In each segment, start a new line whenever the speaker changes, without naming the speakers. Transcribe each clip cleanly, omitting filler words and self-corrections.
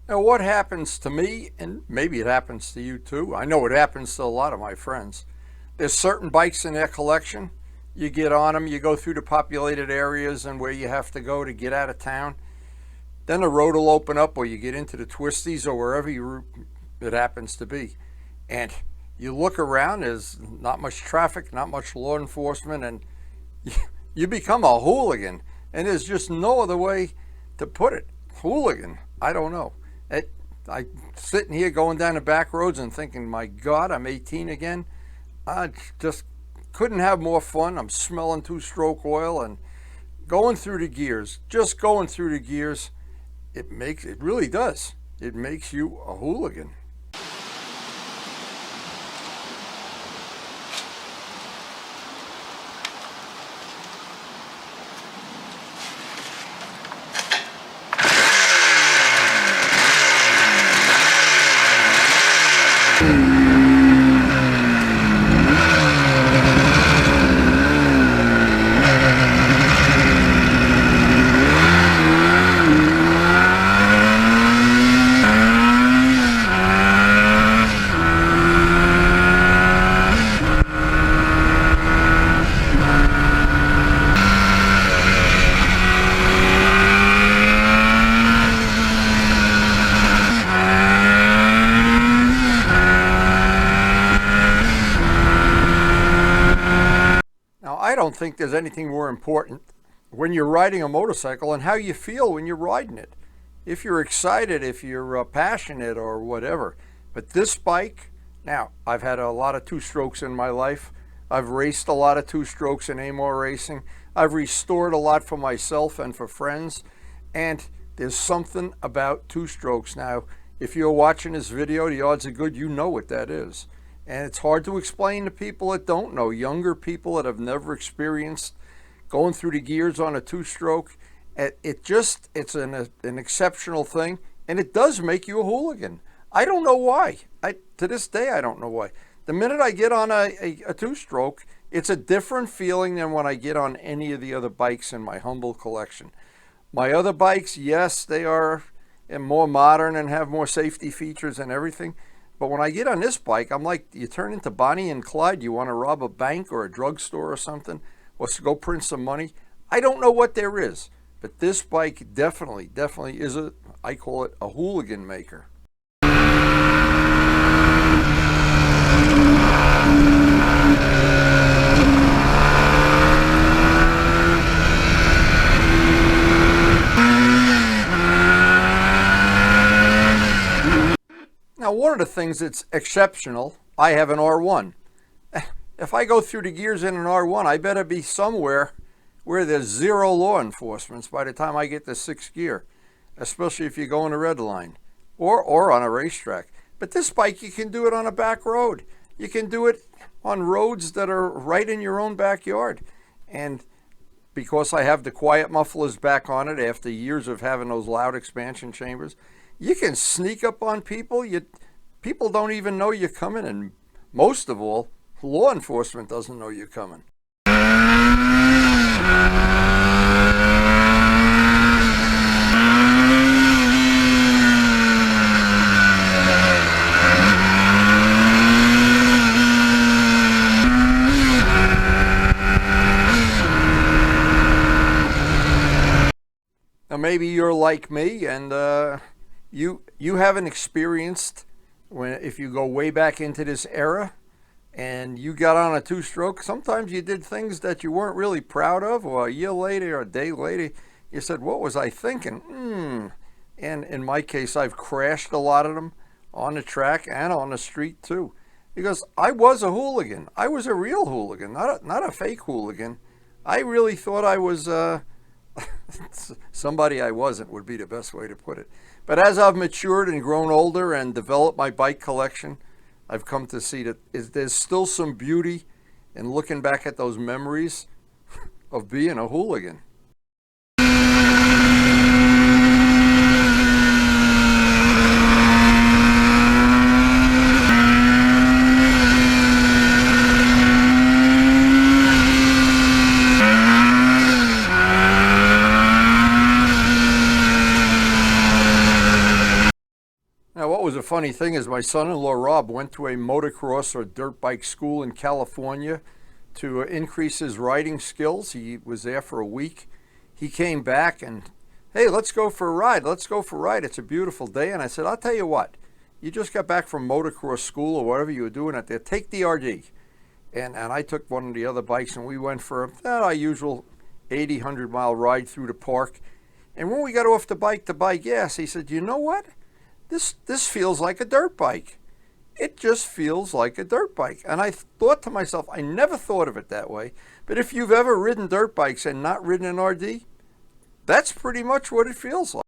Now, what happens to me, and maybe it happens to you too, I know it happens to a lot of my friends. There's certain bikes in their collection. You get on them, you go through the populated areas and where you have to go to get out of town. Then the road will open up, or you get into the twisties or wherever it happens to be. And you look around, there's not much traffic, not much law enforcement, and you become a hooligan. And there's just no other way to put it. Hooligan, I don't know. I'm sitting here going down the back roads and thinking, my God, I'm 18 again. I just couldn't have more fun. I'm smelling two-stroke oil and going through the gears. Just going through the gears, it really does. It makes you a hooligan. Now, I don't think there's anything more important when you're riding a motorcycle and how you feel when you're riding it. If you're excited, if you're passionate or whatever. But this bike, now, I've had a lot of two-strokes in my life. I've raced a lot of two-strokes in AMOR racing. I've restored a lot for myself and for friends. And there's something about two-strokes. Now, if you're watching this video, the odds are good you know what that is. And it's hard to explain to people that don't know, younger people that have never experienced going through the gears on a two-stroke. It's an exceptional thing, and it does make you a hooligan. I don't know why. To this day, I don't know why. The minute I get on a two-stroke, it's a different feeling than when I get on any of the other bikes in my humble collection. My other bikes, yes, they are more modern and have more safety features and everything. But when I get on this bike, I'm like, you turn into Bonnie and Clyde. You want to rob a bank or a drugstore or something, or go print some money. I don't know what there is, but this bike definitely is I call it a hooligan maker. Now, one of the things that's exceptional, I have an R1. If I go through the gears in an R1, I better be somewhere where there's zero law enforcement by the time I get to sixth gear, especially if you go on a red line or on a racetrack. But this bike, you can do it on a back road. You can do it on roads that are right in your own backyard. And because I have the quiet mufflers back on it after years of having those loud expansion chambers, you can sneak up on people. People don't even know you're coming, and most of all, law enforcement doesn't know you're coming. Now, maybe you're like me, and you haven't experienced if you go way back into this era and you got on a two-stroke, sometimes you did things that you weren't really proud of, or a year later or a day later, you said, what was I thinking? And in my case, I've crashed a lot of them on the track and on the street too, because I was a hooligan. I was a real hooligan, not a fake hooligan. I really thought I was somebody I wasn't, would be the best way to put it. But as I've matured and grown older and developed my bike collection, I've come to see that there's still some beauty in looking back at those memories of being a hooligan. Now, what was a funny thing is my son-in-law Rob went to a motocross or dirt bike school in California to increase his riding skills. He was there for a week. He came back and, hey, let's go for a ride. Let's go for a ride. It's a beautiful day. And I said, I'll tell you what, you just got back from motocross school or whatever you were doing out there. Take the RD. And I took one of the other bikes and we went for our usual 80, 100-mile ride through the park. And when we got off the bike to buy gas, he said, you know what? This feels like a dirt bike. It just feels like a dirt bike. And I thought to myself, I never thought of it that way. But if you've ever ridden dirt bikes and not ridden an RD, that's pretty much what it feels like.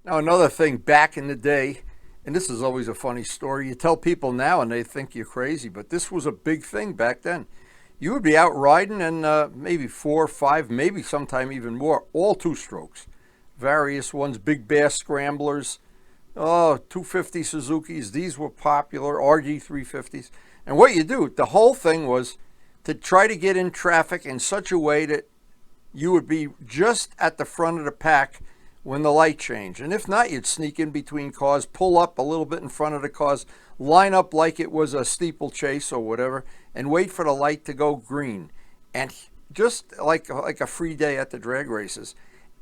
Now, another thing back in the day, and this is always a funny story, you tell people now and they think you're crazy, but this was a big thing back then. You would be out riding and maybe 4 or 5, maybe sometime even more, all two-strokes. Various ones, big bass scramblers, 250 Suzukis, these were popular, RD350s. And what you do, the whole thing was to try to get in traffic in such a way that you would be just at the front of the pack when the light changed. And if not, you'd sneak in between cars, pull up a little bit in front of the cars, line up like it was a steeplechase or whatever, and wait for the light to go green. And just like a free day at the drag races.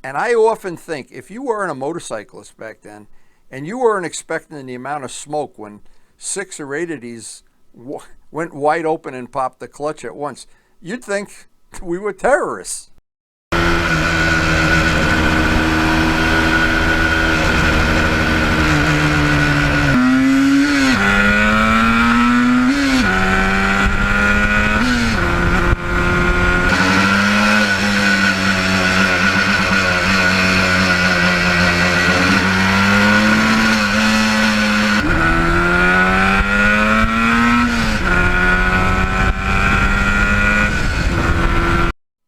And I often think, if you weren't a motorcyclist back then, and you weren't expecting the amount of smoke when 6 or 8 of these went wide open and popped the clutch at once, you'd think we were terrorists.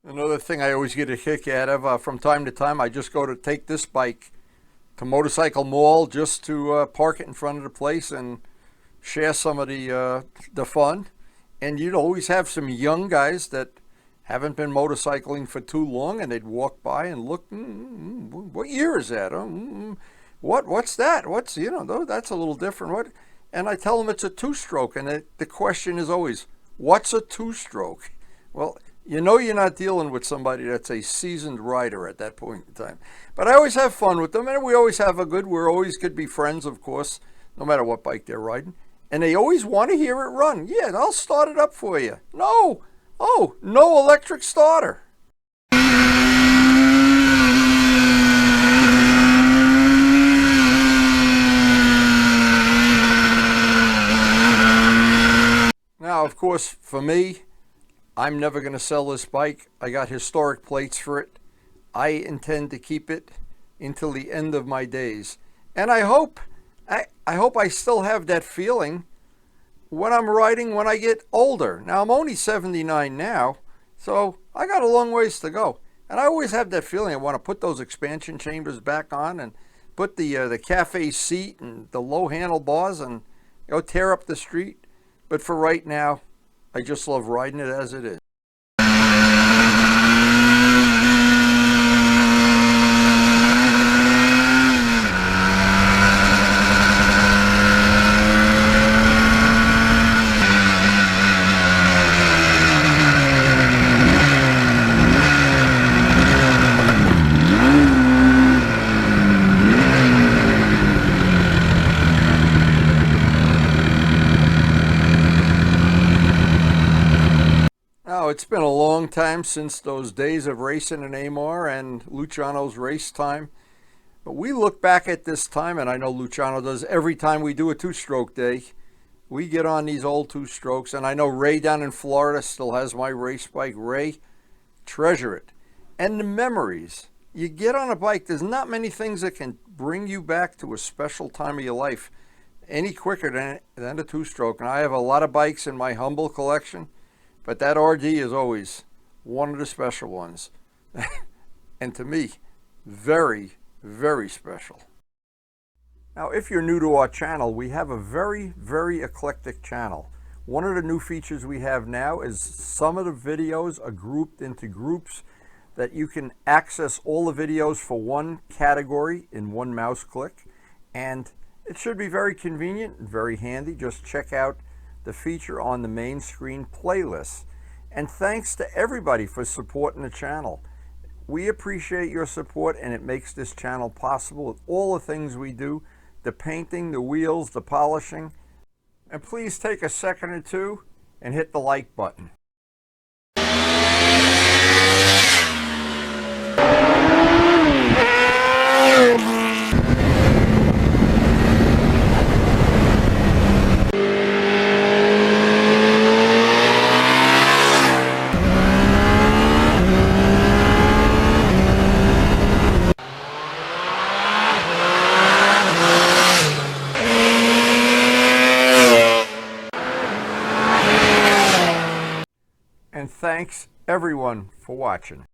Another thing I always get a kick out of, from time to time, I just go to take this bike to Motorcycle Mall just to park it in front of the place and share some of the fun. And you'd always have some young guys that haven't been motorcycling for too long, and they'd walk by and look, what year is that? What's that? What's, that's a little different. What? And I tell them it's a two-stroke, and the question is always, what's a two-stroke? Well, you're not dealing with somebody that's a seasoned rider at that point in time. But I always have fun with them, and we always have we're always could be friends, of course, no matter what bike they're riding. And they always want to hear it run. Yeah, I'll start it up for you. No. Oh, no electric starter. Now, of course, for me, I'm never going to sell this bike. I got historic plates for it. I intend to keep it until the end of my days. And I hope I still have that feeling when I'm riding when I get older. Now, I'm only 79 now, so I got a long ways to go. And I always have that feeling I want to put those expansion chambers back on and put the cafe seat and the low handlebars and go tear up the street. But for right now, I just love riding it as it is. Now, it's been a long time since those days of racing in Amar and Luciano's race time. But we look back at this time, and I know Luciano does every time we do a two-stroke day. We get on these old two-strokes, and I know Ray down in Florida still has my race bike. Ray, treasure it. And the memories. You get on a bike, there's not many things that can bring you back to a special time of your life any quicker than a two-stroke. And I have a lot of bikes in my humble collection, but that RD is always one of the special ones. And to me, very, very special. Now, if you're new to our channel, we have a very, very eclectic channel. One of the new features we have now is some of the videos are grouped into groups that you can access all the videos for one category in one mouse click. And it should be very convenient and very handy. Just check out the feature on the main screen playlist. And thanks to everybody for supporting the channel. We appreciate your support, and it makes this channel possible with all the things we do, the painting, the wheels, the polishing. And please take a second or two and hit the like button. And thanks everyone for watching.